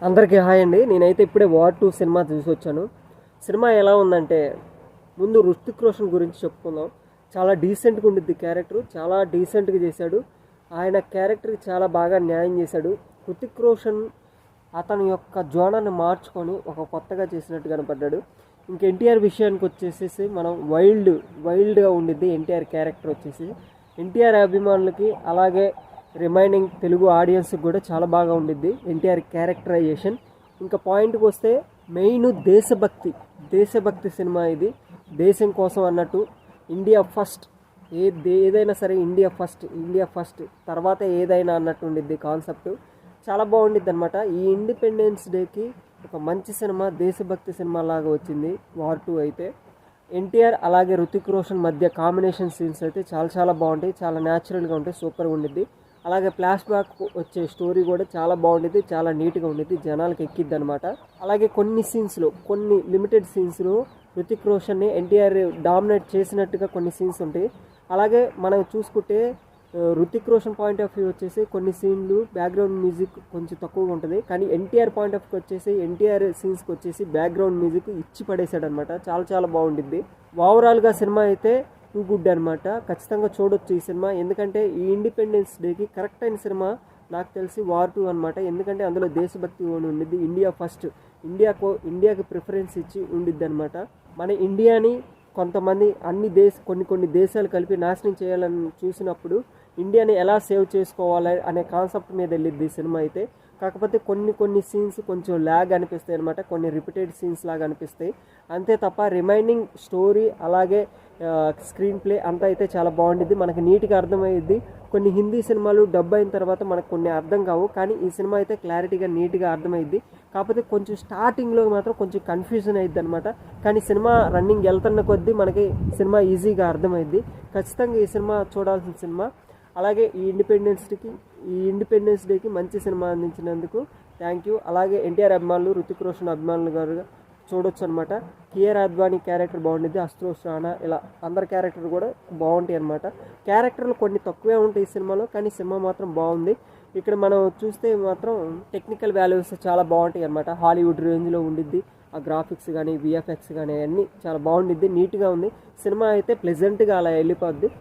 అందరికీ హాయ్ అండి. నేనైతే ఇప్పుడే వార్ 2 సినిమా చూసి వచ్చాను. సినిమా ఎలా ఉందంటే, ముందు రుతిక్ రోషన్ గురించి చెప్పుకుందాం. చాలా డీసెంట్గా ఉండిద్ది క్యారెక్టర్, చాలా డీసెంట్గా చేశాడు. ఆయన క్యారెక్టర్కి చాలా బాగా న్యాయం చేశాడు. రుతిక్ రోషన్ అతని యొక్క జోనాన్ని మార్చుకొని ఒక కొత్తగా చేసినట్టు కనపడ్డాడు. ఇంక ఎన్టీఆర్ విషయానికి వచ్చేసేసి మనం వైల్డ్గా ఉండిద్ది ఎన్టీఆర్ క్యారెక్టర్ వచ్చేసి. ఎన్టీఆర్ అభిమానులకి అలాగే రిమైనింగ్ తెలుగు ఆడియన్స్కి కూడా చాలా బాగా ఉండిద్ది ఎన్టీఆర్ క్యారెక్టరైజేషన్. ఇంకా పాయింట్కి వస్తే మెయిన్ దేశభక్తి సినిమా ఇది. దేశం కోసం అన్నట్టు ఇండియా ఫస్ట్, ఏదైనా సరే ఇండియా ఫస్ట్ తర్వాత ఏదైనా అన్నట్టు ఉండిద్ది కాన్సెప్ట్. చాలా బాగుండిద్ది అనమాట. ఈ ఇండిపెండెన్స్ డేకి ఒక మంచి సినిమా, దేశభక్తి సినిమా లాగా వచ్చింది వార్ 2 అయితే. ఎన్టీఆర్ అలాగే రుతిక్ రోషన్ మధ్య కాంబినేషన్ సీన్స్ అయితే చాలా చాలా బాగుంటాయి, చాలా న్యాచురల్గా ఉంటాయి, సూపర్గా ఉండిద్ది. అలాగే ఫ్లాష్ బ్యాక్ వచ్చే స్టోరీ కూడా చాలా బాగుండిద్ది, చాలా నీట్గా ఉండిద్ది, జనాలకి ఎక్కిద్ది అనమాట. అలాగే కొన్ని లిమిటెడ్ సీన్స్లో రుతిక్ రోషన్ని ఎన్టీఆర్ డామినేట్ చేసినట్టుగా కొన్ని సీన్స్ ఉంటాయి. అలాగే మనం చూసుకుంటే Ruthik Roshan point of view వచ్చేసి కొన్ని సీన్లు బ్యాక్గ్రౌండ్ మ్యూజిక్ కొంచెం తక్కువగా ఉంటుంది. కానీ ఎన్టీఆర్ పాయింట్ ఆఫ్ వ్యూ వచ్చేసి ఎన్టీఆర్ సీన్స్కి వచ్చేసి బ్యాక్గ్రౌండ్ మ్యూజిక్ ఇచ్చి పడేశాడు అనమాట. చాలా చాలా బాగుండిద్ది. ఓవరాల్గా సినిమా అయితే టూ గుడ్ అనమాట. ఖచ్చితంగా చూడొచ్చు ఈ సినిమా. ఎందుకంటే ఈ ఇండిపెండెన్స్ డేకి కరెక్ట్ అయిన సినిమా నాకు తెలిసి వార్ 2 అనమాట. ఎందుకంటే అందులో దేశభక్తి ఉండిద్ది, ఇండియా ఫస్ట్, ఇండియాకి ప్రిఫరెన్స్ ఇచ్చి ఉండిద్ది అనమాట. మన ఇండియాని కొంతమంది కొన్ని దేశాలు కలిపి నాశనం చేయాలని చూసినప్పుడు ఇండియాని ఎలా సేవ్ చేసుకోవాలి అనే కాన్సెప్ట్ మీద వెళ్ళిద్ది ఈ సినిమా అయితే. కాకపోతే కొన్ని సీన్స్ కొంచెం ల్యాగ్ అనిపిస్తాయి అనమాట, కొన్ని రిపీటెడ్ సీన్స్ లాగా అనిపిస్తాయి అంతే తప్ప రిమైనింగ్ స్టోరీ అలాగే స్క్రీన్ ప్లే అంతా అయితే చాలా బాగుండిద్ది, మనకి నీట్గా అర్థమయ్యిద్ది. కొన్ని హిందీ సినిమాలు డబ్ అయిన తర్వాత మనకు కొన్ని అర్థం కావు, కానీ ఈ సినిమా అయితే క్లారిటీగా నీట్గా అర్థమైద్ది. కాకపోతే కొంచెం స్టార్టింగ్లో మాత్రం కొంచెం కన్ఫ్యూజన్ అయ్యిద్ది అనమాట. కానీ సినిమా రన్నింగ్ వెళ్తున్న కొద్దీ మనకి సినిమా ఈజీగా అర్థమైద్ది. ఖచ్చితంగా ఈ సినిమా చూడాల్సిన సినిమా. అలాగే ఈ ఇండిపెండెన్స్ డేకి మంచి సినిమా అందించినందుకు థ్యాంక్ యూ. అలాగే ఎన్టీఆర్ అభిమానులు, రుతిక్ రోషన్ అభిమానులు గారు చూడొచ్చు అనమాట. కియారా అద్వానీ క్యారెక్టర్ బాగుండిద్ది, అస్త్రోస్ రాణా, ఇలా అందరి క్యారెక్టర్ కూడా బాగుంటాయి అనమాట. క్యారెక్టర్లు కొన్ని తక్కువే ఉంటాయి ఈ సినిమాలో, కానీ సినిమా మాత్రం బాగుంది. ఇక్కడ మనం చూస్తే మాత్రం టెక్నికల్ వాల్యూస్ చాలా బాగుంటాయి అనమాట. హాలీవుడ్ రేంజ్లో ఉండిద్ది. ఆ గ్రాఫిక్స్ కానీ విఎఫ్ఎక్స్ కానీ అన్నీ చాలా బాగుండిద్ది, నీట్గా ఉంది. సినిమా అయితే ప్లెజెంట్గా అలా వెళ్ళిపోద్ది.